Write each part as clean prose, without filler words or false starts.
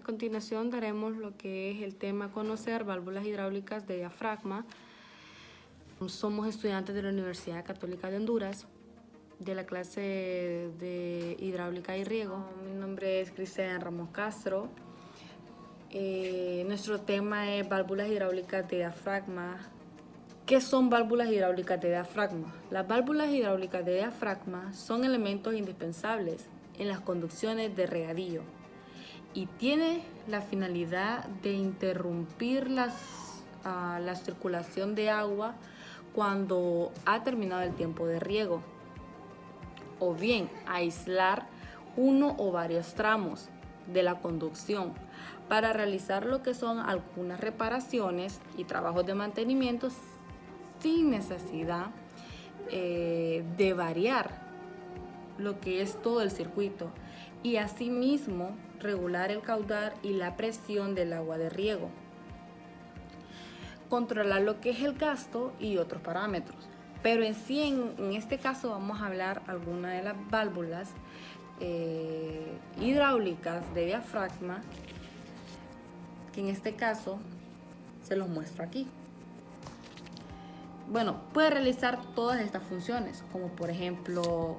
continuación daremos lo que es el tema a conocer, válvulas hidráulicas de diafragma. Somos estudiantes de la Universidad Católica de Honduras, de la clase de hidráulica y riego. Mi nombre es Cristian Ramos Castro. Nuestro tema es válvulas hidráulicas de diafragma. ¿Qué son válvulas hidráulicas de diafragma? Las válvulas hidráulicas de diafragma son elementos indispensables en las conducciones de regadío y tiene la finalidad de interrumpir la circulación de agua cuando ha terminado el tiempo de riego, o bien aislar uno o varios tramos de la conducción para realizar lo que son algunas reparaciones y trabajos de mantenimiento sin necesidad de variar lo que es todo el circuito, y asimismo regular el caudal y la presión del agua de riego, controlar lo que es el gasto y otros parámetros. Pero en sí, en este caso vamos a hablar algunas de las válvulas hidráulicas de diafragma, que en este caso se los muestro aquí. Bueno, puede realizar todas estas funciones, como por ejemplo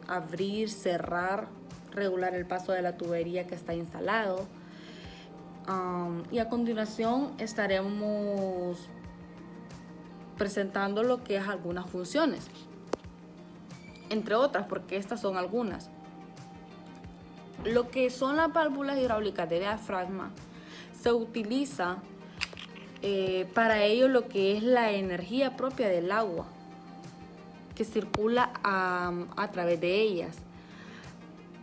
abrir, cerrar, regular el paso de la tubería que está instalado. Y a continuación estaremos presentando lo que es algunas funciones, entre otras, porque estas son algunas. Lo que son las válvulas hidráulicas de diafragma se utiliza para ello lo que es la energía propia del agua que circula a través de ellas.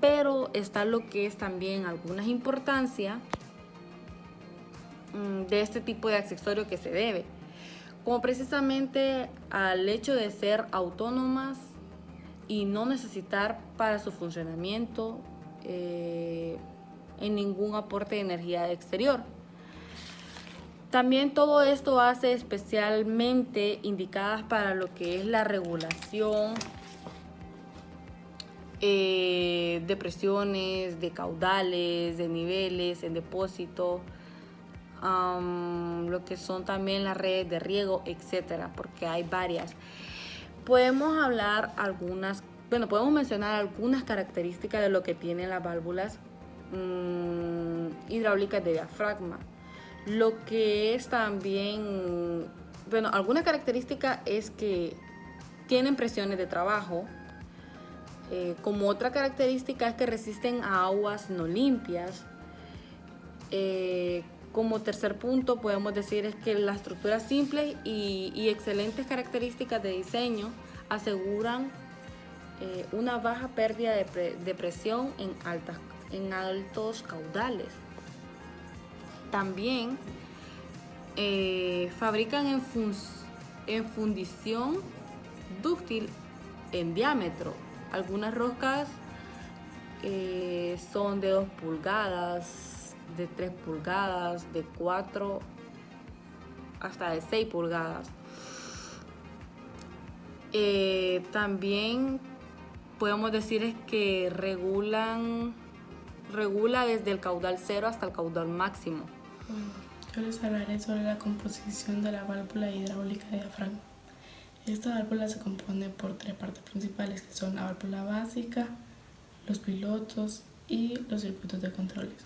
Pero está lo que es también algunas importancias de este tipo de accesorio que se debe, como precisamente al hecho de ser autónomas y no necesitar para su funcionamiento en ningún aporte de energía exterior. También todo esto hace especialmente indicadas para lo que es la regulación de presiones, de caudales, de niveles en depósito, lo que son también las redes de riego, etcétera, porque hay varias. Podemos mencionar algunas características de lo que tienen las válvulas hidráulicas de diafragma. Lo que es también, alguna característica es que tienen presiones de trabajo. Como otra característica es que resisten a aguas no limpias. Como tercer punto podemos decir es que las estructuras simples y excelentes características de diseño aseguran una baja pérdida de presión en altos caudales. También fabrican en fundición dúctil en diámetro. Algunas roscas son de 2 pulgadas, de 3 pulgadas, de 4 hasta de 6 pulgadas. También podemos decir es que regula desde el caudal cero hasta el caudal máximo. Bueno, yo les hablaré sobre la composición de la válvula hidráulica de diafragma. Esta válvula se compone por 3 partes principales, que son la válvula básica, los pilotos y los circuitos de controles.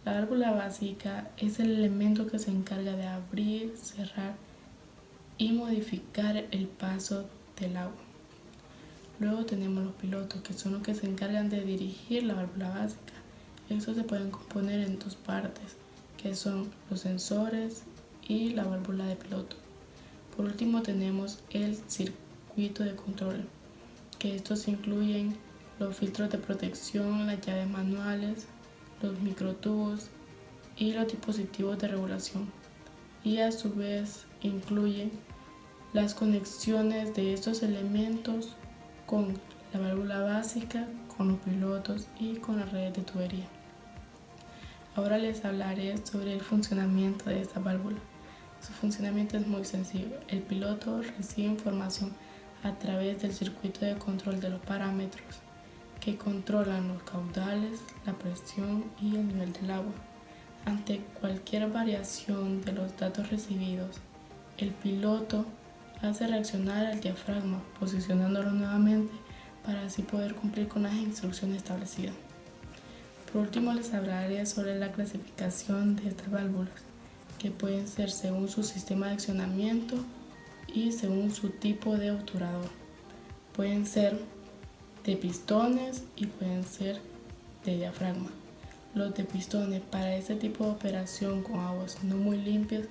La válvula básica es el elemento que se encarga de abrir, cerrar y modificar el paso del agua. Luego tenemos los pilotos, que son los que se encargan de dirigir la válvula básica. Estos se pueden componer en 2 partes, que son los sensores y la válvula de piloto. Por último tenemos el circuito de control, que estos incluyen los filtros de protección, las llaves manuales, los microtubos y los dispositivos de regulación, y a su vez incluyen las conexiones de estos elementos con la válvula básica, con los pilotos y con las redes de tubería. Ahora les hablaré sobre el funcionamiento de esta válvula. Su funcionamiento es muy sencillo. El piloto recibe información a través del circuito de control de los parámetros, que controlan los caudales, la presión y el nivel del agua. Ante cualquier variación de los datos recibidos, el piloto hace reaccionar al diafragma, posicionándolo nuevamente para así poder cumplir con las instrucciones establecidas. Por último, les hablaré sobre la clasificación de estas válvulas, que pueden ser según su sistema de accionamiento y según su tipo de obturador. Pueden ser de pistones y pueden ser de diafragma. Los de pistones para este tipo de operación con aguas no muy limpias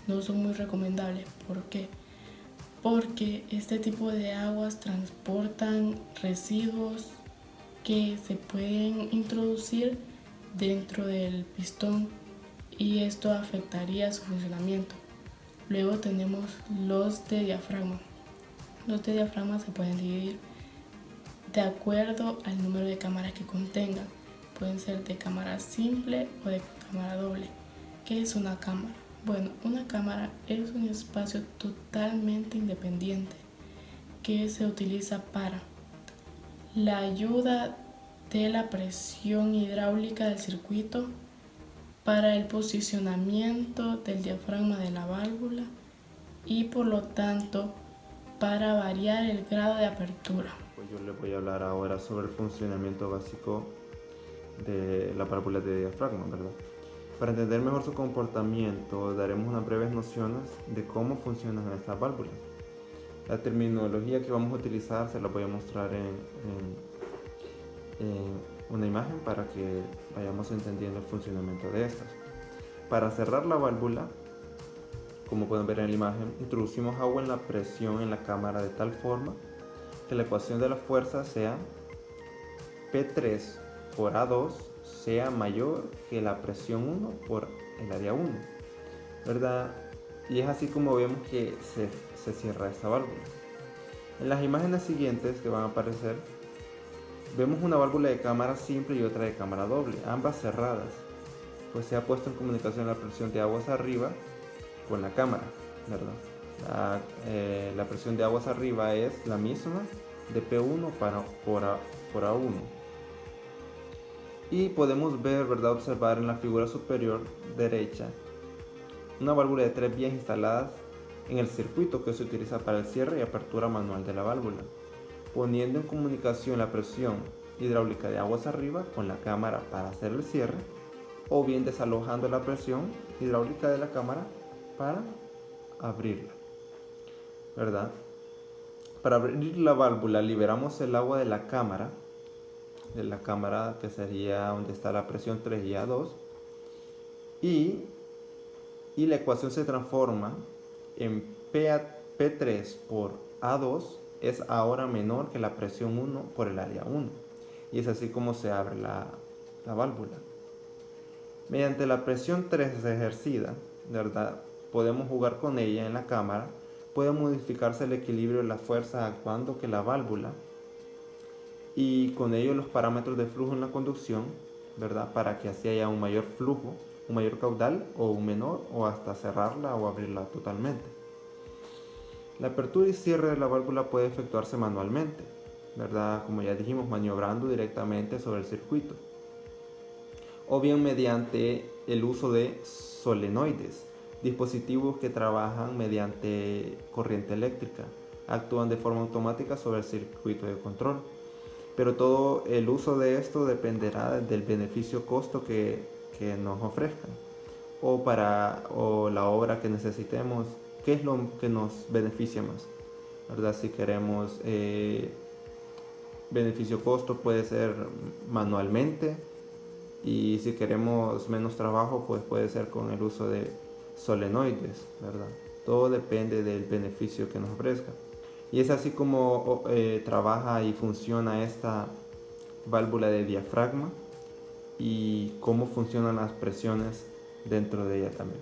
no son muy recomendables. ¿Por qué? Porque este tipo de aguas transportan residuos que se pueden introducir dentro del pistón y esto afectaría su funcionamiento. Luego tenemos los de diafragma. Los de diafragma se pueden dividir de acuerdo al número de cámaras que contengan. Pueden ser de cámara simple o de cámara doble. ¿Qué es una cámara? Bueno, una cámara es un espacio totalmente independiente que se utiliza para la ayuda de la presión hidráulica del circuito, para el posicionamiento del diafragma de la válvula y por lo tanto para variar el grado de apertura. Pues yo les voy a hablar ahora sobre el funcionamiento básico de la válvula de diafragma, ¿verdad? Para entender mejor su comportamiento, daremos unas breves nociones de cómo funcionan estas válvulas. La terminología que vamos a utilizar se la voy a mostrar en una imagen para que vayamos entendiendo el funcionamiento de estas. Para cerrar la válvula, como pueden ver en la imagen, introducimos agua en la presión en la cámara de tal forma que la ecuación de la fuerza sea P3 por A2 sea mayor que la presión 1 por el área 1, ¿verdad? Y es así como vemos que se cierra esta válvula. En las imágenes siguientes que van a aparecer, vemos una válvula de cámara simple y otra de cámara doble, ambas cerradas, pues se ha puesto en comunicación la presión de aguas arriba con la cámara, ¿verdad? La presión de aguas arriba es la misma de P1 por A1. Y podemos ver, ¿verdad?, observar en la figura superior derecha una válvula de 3 vías instaladas en el circuito que se utiliza para el cierre y apertura manual de la válvula, poniendo en comunicación la presión hidráulica de aguas arriba con la cámara para hacer el cierre, o bien desalojando la presión hidráulica de la cámara para abrirla, ¿verdad? Para abrir la válvula liberamos el agua de la cámara que sería donde está la presión 3 y A2, y la ecuación se transforma en P3 por A2 es ahora menor que la presión 1 por el área 1, y es así como se abre la válvula. Mediante la presión 3 ejercida, ¿verdad?, podemos jugar con ella en la cámara. Puede modificarse el equilibrio de la fuerza actuando que la válvula y con ello los parámetros de flujo en la conducción, ¿verdad?, para que así haya un mayor flujo, un mayor caudal o un menor, o hasta cerrarla o abrirla totalmente. La apertura y cierre de la válvula puede efectuarse manualmente, ¿verdad?, como ya dijimos, maniobrando directamente sobre el circuito, o bien mediante el uso de solenoides, dispositivos que trabajan mediante corriente eléctrica, actúan de forma automática sobre el circuito de control. Pero todo el uso de esto dependerá del beneficio-costo que nos ofrezcan, o la obra que necesitemos, qué es lo que nos beneficia más, ¿verdad? Si queremos beneficio-costo, puede ser manualmente, y si queremos menos trabajo, pues puede ser con el uso de solenoides, ¿verdad? Todo depende del beneficio que nos ofrezca. Y es así como trabaja y funciona esta válvula de diafragma y cómo funcionan las presiones dentro de ella también.